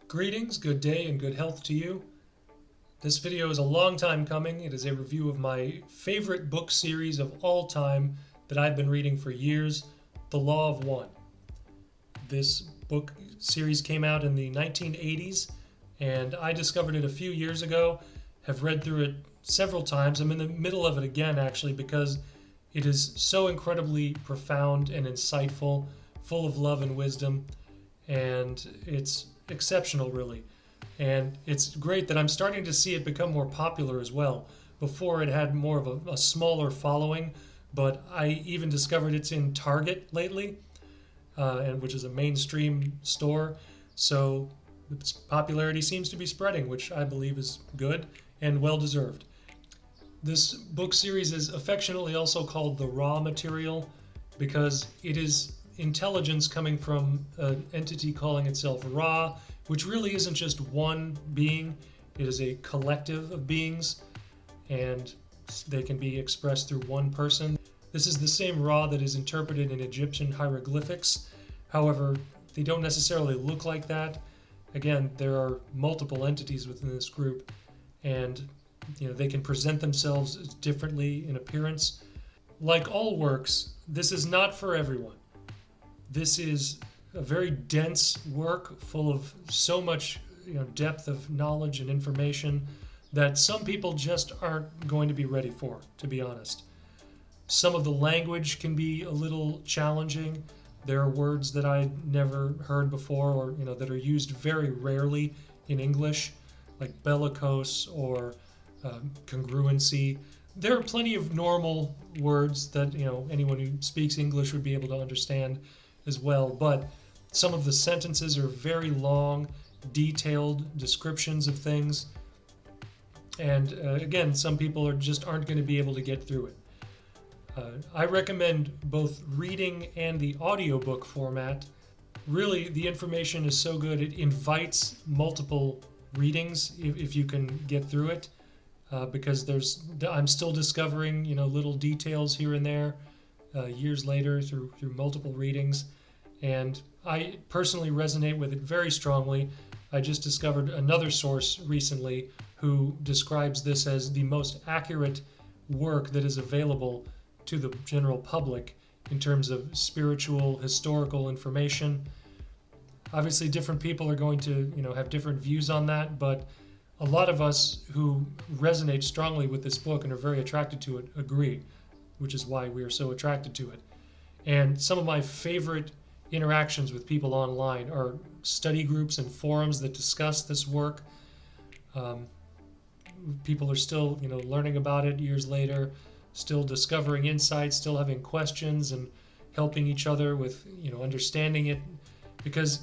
Greetings, good day, and good health to you. This video is a long time coming. It is a review of my favorite book series of all time that I've been reading for years, The Law of One. This book series came out in the 1980s, and I discovered it a few years ago, have read through it several times. I'm in the middle of it again, actually, because it is so incredibly profound and insightful, full of love and wisdom, and it's exceptional, really. And it's great that I'm starting to see it become more popular as well. Before it had more of a smaller following, but I even discovered it's in Target lately, and which is a mainstream store. So its popularity seems to be spreading, which I believe is good and well deserved. This book series is affectionately also called the raw material because it is intelligence coming from an entity calling itself Ra, which really isn't just one being, it is a collective of beings, and they can be expressed through one person. This is the same Ra that is interpreted in Egyptian hieroglyphics. However, they don't necessarily look like that. Again, there are multiple entities within this group, and they can present themselves differently in appearance. Like all works, this is not for everyone. This is a very dense work full of so much depth of knowledge and information that some people just aren't going to be ready for, to be honest. Some of the language can be a little challenging. There are words that I never heard before, or that are used very rarely in English, like bellicose or congruency. There are plenty of normal words that anyone who speaks English would be able to understand as well, but some of the sentences are very long, detailed descriptions of things, and again, some people aren't going to be able to get through it. I recommend both reading and the audiobook format. Really, the information is so good, it invites multiple readings if you can get through it, because I'm still discovering little details here and there years later through multiple readings, and I personally resonate with it very strongly. I just discovered another source recently who describes this as the most accurate work that is available to the general public in terms of spiritual, historical information. Obviously, different people are going to have different views on that, but a lot of us who resonate strongly with this book and are very attracted to it agree, which is why we are so attracted to it. And some of my favorite interactions with people online are study groups and forums that discuss this work. People are still learning about it years later, still discovering insights, still having questions, and helping each other with understanding it, because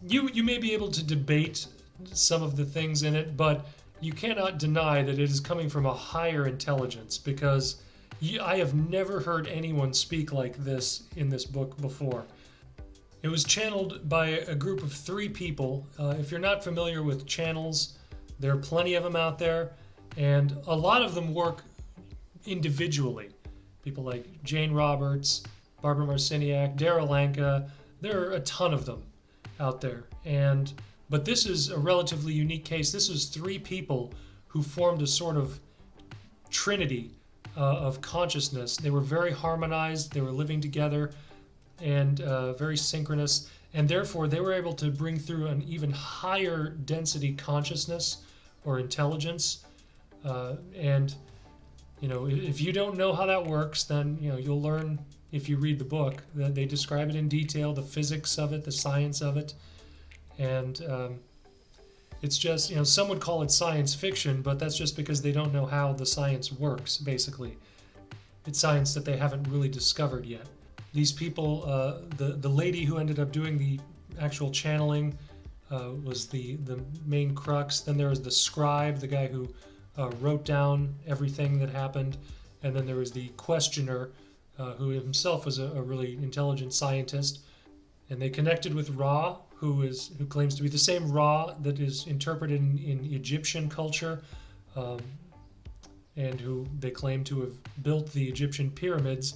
you may be able to debate some of the things in it, but you cannot deny that it is coming from a higher intelligence, because I have never heard anyone speak like this in this book before. It was channeled by a group of 3 people. If you're not familiar with channels, there are plenty of them out there, and a lot of them work individually. People like Jane Roberts, Barbara Marciniak, Darryl Anka, there are a ton of them out there. But this is a relatively unique case. This was 3 people who formed a sort of trinity of consciousness. They were very harmonized, they were living together, and very synchronous, and therefore they were able to bring through an even higher density consciousness or intelligence. And if you don't know how that works, then you'll learn if you read the book. That they describe it in detail, the physics of it, the science of it, and it's just some would call it science fiction, but that's just because they don't know how the science works. Basically, it's science that they haven't really discovered yet. These people, the lady who ended up doing the actual channeling was the main crux. Then there was the scribe, the guy who wrote down everything that happened, and then there was the questioner, who himself was a really intelligent scientist. And they connected with Ra, who claims to be the same Ra that is interpreted in Egyptian culture, and who they claim to have built the Egyptian pyramids.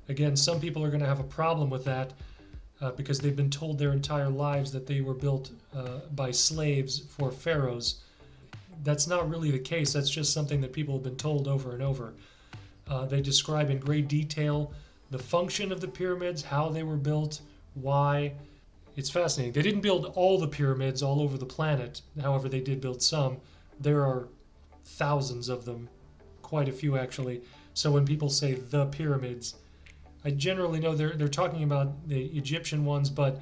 Again, some people are going to have a problem with that. because they've been told their entire lives that they were built by slaves for pharaohs. That's not really the case. That's just something that people have been told over and over. They describe in great detail the function of the pyramids, how they were built, why. It's fascinating. They didn't build all the pyramids all over the planet. However, they did build some. There are thousands of them, quite a few actually. So when people say the pyramids, I generally know they're talking about the Egyptian ones, but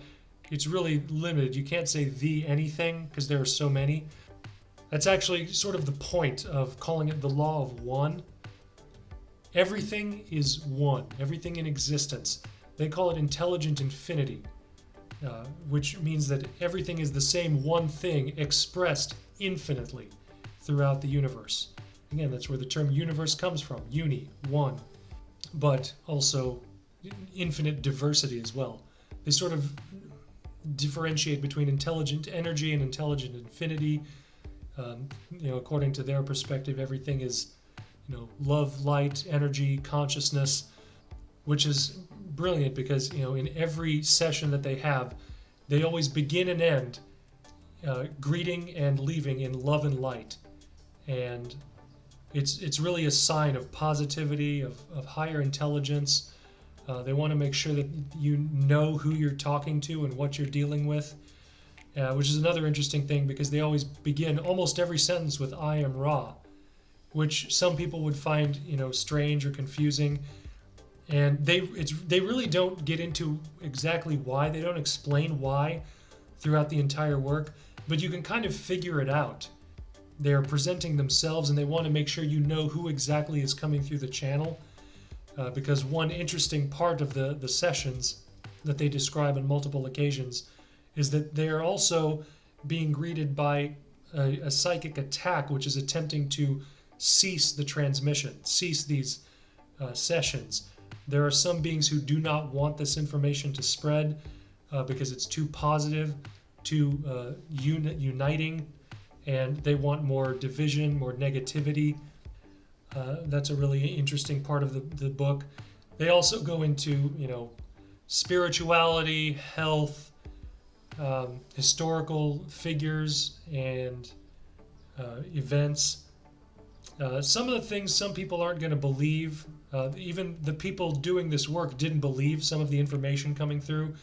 it's really limited. You can't say the anything because there are so many. That's actually sort of the point of calling it the law of one. Everything is one, everything in existence. They call it intelligent infinity, which means that everything is the same one thing expressed infinitely throughout the universe. Again, that's where the term universe comes from, uni, one, but also infinite diversity as well. They sort of differentiate between intelligent energy and intelligent infinity. According to their perspective, everything is, love, light, energy, consciousness, which is brilliant because, in every session that they have, they always begin and end greeting and leaving in love and light. And it's really a sign of positivity, of higher intelligence. They want to make sure that you know who you're talking to and what you're dealing with, which is another interesting thing because they always begin almost every sentence with "I am Ra," which some people would find, strange or confusing. And they really don't get into exactly why. They don't explain why throughout the entire work, but you can kind of figure it out. They're presenting themselves and they want to make sure you know who exactly is coming through the channel, because one interesting part of the sessions that they describe on multiple occasions is that they are also being greeted by a psychic attack which is attempting to cease the transmission, cease these sessions. There are some beings who do not want this information to spread because it's too positive, too uniting, and they want more division, more negativity. That's a really interesting part of the book. They also go into, spirituality, health, historical figures, and events. Some of the things some people aren't going to believe. Even the people doing this work didn't believe some of the information coming through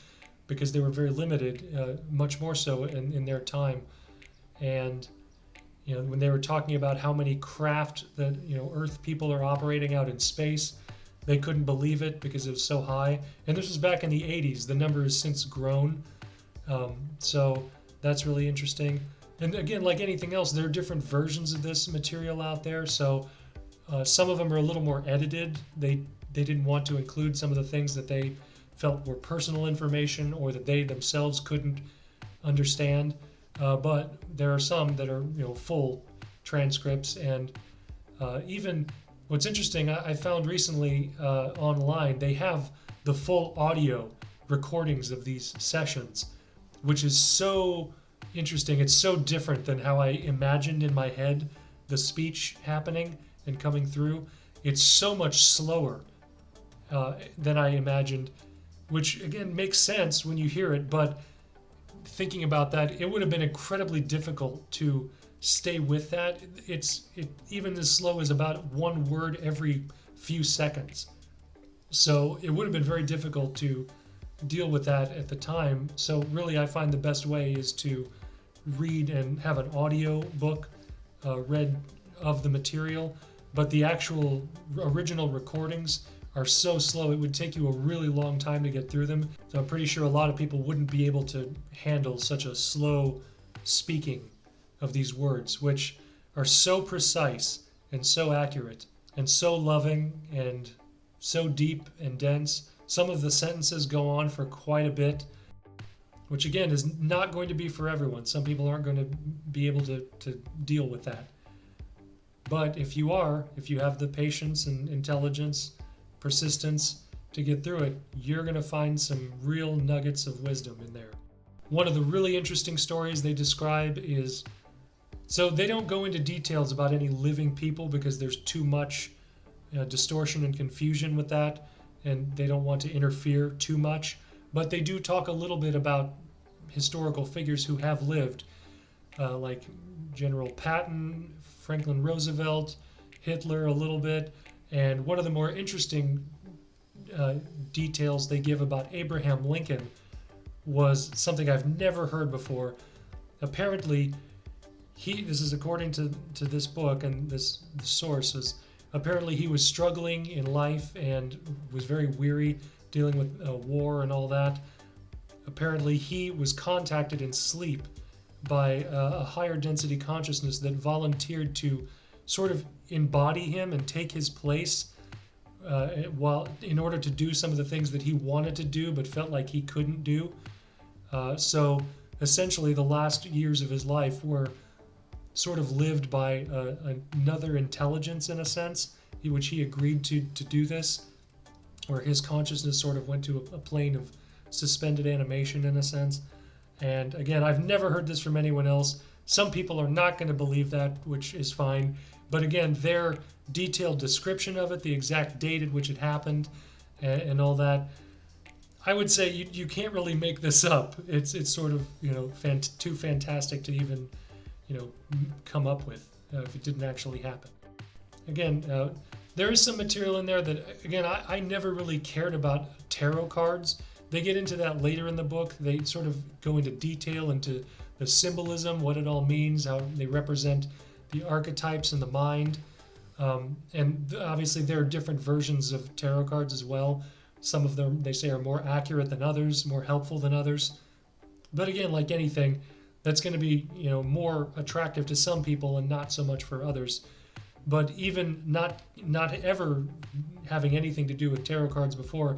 because they were very limited, much more so in their time. And when they were talking about how many craft that Earth people are operating out in space, they couldn't believe it because it was so high. And this was back in the 80s. The number has since grown. So that's really interesting. And again, like anything else, there are different versions of this material out there. So some of them are a little more edited. They didn't want to include some of the things that they felt were personal information or that they themselves couldn't understand. But there are some that are full transcripts. And even what's interesting, I found recently online, they have the full audio recordings of these sessions, which is so interesting. It's so different than how I imagined in my head the speech happening and coming through. It's so much slower than I imagined, which again makes sense when you hear it, but thinking about that, it would have been incredibly difficult to stay with that. It's even as slow as about one word every few seconds. So it would have been very difficult to deal with that at the time. So really I find the best way is to read and have an audio book read of the material, but the actual original recordings are so slow it would take you a really long time to get through them. So I'm pretty sure a lot of people wouldn't be able to handle such a slow speaking of these words, which are so precise and so accurate and so loving and so deep and dense. Some of the sentences go on for quite a bit, which again is not going to be for everyone. Some people aren't going to be able to deal with that. But if you have the patience and intelligence, persistence to get through it, you're going to find some real nuggets of wisdom in there. One of the really interesting stories they describe is, so they don't go into details about any living people because there's too much distortion and confusion with that, and they don't want to interfere too much. but they do talk a little bit about historical figures who have lived, like General Patton, Franklin Roosevelt, Hitler a little bit. And one of the more interesting details they give about Abraham Lincoln was something I've never heard before. Apparently, this is according to this book, and this the source was, apparently he was struggling in life and was very weary dealing with war and all that. Apparently he was contacted in sleep by a higher density consciousness that volunteered to sort of embody him and take his place, while in order to do some of the things that he wanted to do but felt like he couldn't do. So essentially the last years of his life were sort of lived by another intelligence, in a sense, which he agreed to do this, where his consciousness sort of went to a plane of suspended animation, in a sense. And again, I've never heard this from anyone else. Some people are not going to believe that, which is fine. But again, their detailed description of it, the exact date at which it happened, and all that, I would say you can't really make this up. It's sort of, too fantastic to even, come up with if it didn't actually happen. Again, there is some material in there that, again, I never really cared about tarot cards. They get into that later in the book. They sort of go into detail into the symbolism, what it all means, how they represent the archetypes in the mind. And obviously there are different versions of tarot cards as well. Some of them, they say, are more accurate than others, more helpful than others. But again, like anything, that's going to be, more attractive to some people and not so much for others. But even not ever having anything to do with tarot cards before,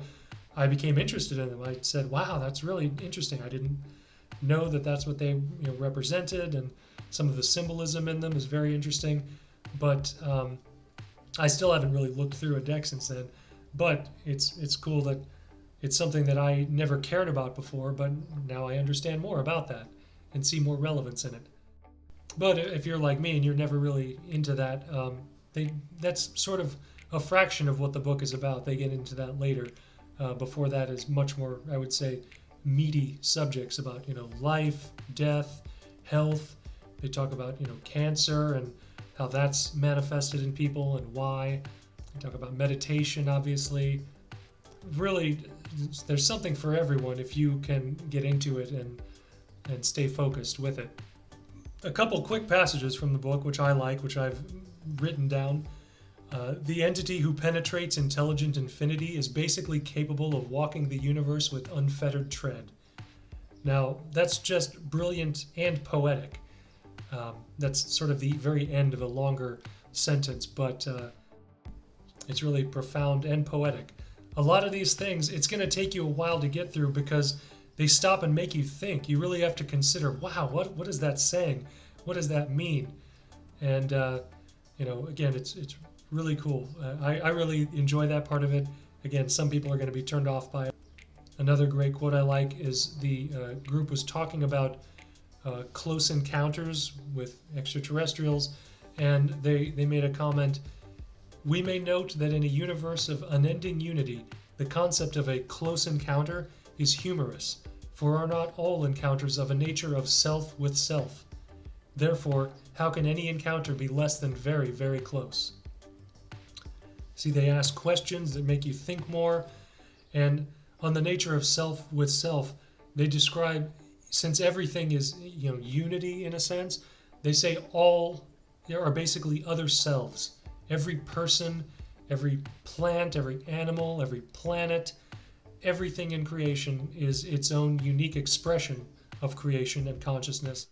I became interested in them. I said, wow, that's really interesting. I didn't know that that's what they represented, and some of the symbolism in them is very interesting. But I still haven't really looked through a deck since then. But it's cool that it's something that I never cared about before, but now I understand more about that and see more relevance in it. But if you're like me and you're never really into that, that's sort of a fraction of what the book is about. They get into that later. Before that is much more, I would say, meaty subjects about, life, death, health. They talk about, cancer and how that's manifested in people and why. They talk about meditation, obviously. Really, there's something for everyone if you can get into it and stay focused with it. A couple quick passages from the book, which I like, which I've written down. The entity who penetrates intelligent infinity is basically capable of walking the universe with unfettered tread. Now, that's just brilliant and poetic. That's sort of the very end of a longer sentence, but it's really profound and poetic. A lot of these things, it's going to take you a while to get through because they stop and make you think. You really have to consider, wow, what is that saying? What does that mean? And, again, it's really cool. I really enjoy that part of it. Again, some people are going to be turned off by it. Another great quote I like is the group was talking about close encounters with extraterrestrials, and they made a comment, "We may note that in a universe of unending unity, the concept of a close encounter is humorous, for are not all encounters of a nature of self with self? Therefore, how can any encounter be less than very, very close?" See, they ask questions that make you think more, and on the nature of self with self, they describe, since everything is, unity in a sense, they say all there are basically other selves. Every person, every plant, every animal, every planet, everything in creation is its own unique expression of creation and consciousness.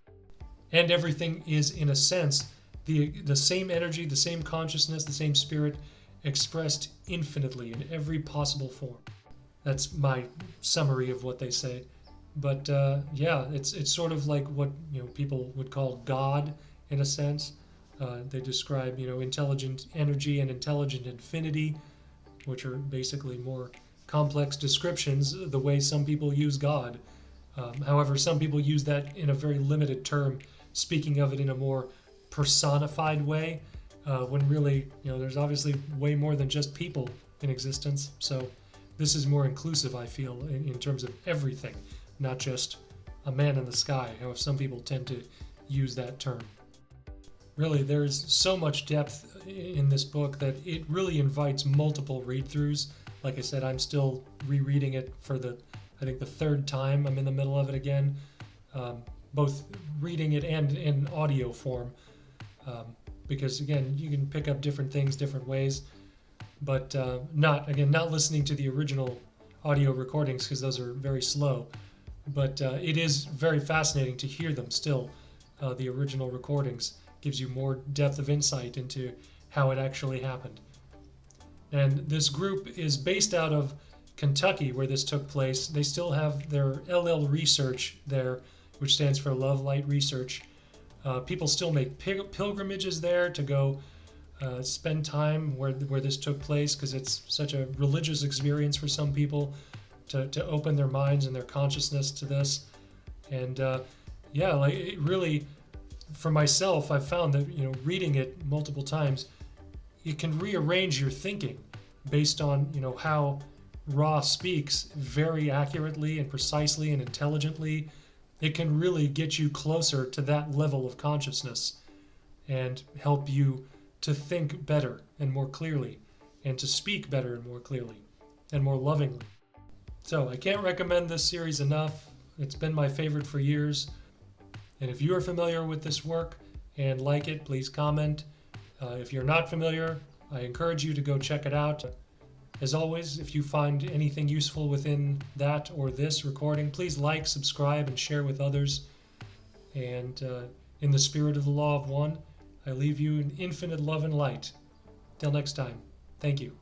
And everything is, in a sense, the same energy, the same consciousness, the same spirit, expressed infinitely in every possible form. That's my summary of what they say. But it's sort of like what people would call God, in a sense. They describe intelligent energy and intelligent infinity, which are basically more complex descriptions the way some people use God. However, some people use that in a very limited term, speaking of it in a more personified way, when really there's obviously way more than just people in existence. So this is more inclusive, I feel, in terms of everything, not just a man in the sky, how some people tend to use that term. Really, there's so much depth in this book that it really invites multiple read-throughs. Like I said, I'm still rereading it for I think the third time. I'm in the middle of it again, both reading it and in audio form, because again, you can pick up different things different ways, but not listening to the original audio recordings because those are very slow. But it is very fascinating to hear them still. The original recordings gives you more depth of insight into how it actually happened. And this group is based out of Kentucky, where this took place. They still have their LL Research there, which stands for Love Light Research. People still make pilgrimages there to go spend time where this took place, because it's such a religious experience for some people to open their minds and their consciousness to this. And like it really, for myself, I've found that reading it multiple times, it can rearrange your thinking based on how Ra speaks very accurately and precisely and intelligently. It can really get you closer to that level of consciousness and help you to think better and more clearly, and to speak better and more clearly and more lovingly. So I can't recommend this series enough. It's been my favorite for years. And if you are familiar with this work and like it, please comment. If you're not familiar, I encourage you to go check it out. As always, if you find anything useful within that or this recording, please like, subscribe, and share with others. And in the spirit of the Law of One, I leave you in infinite love and light. Till next time, thank you.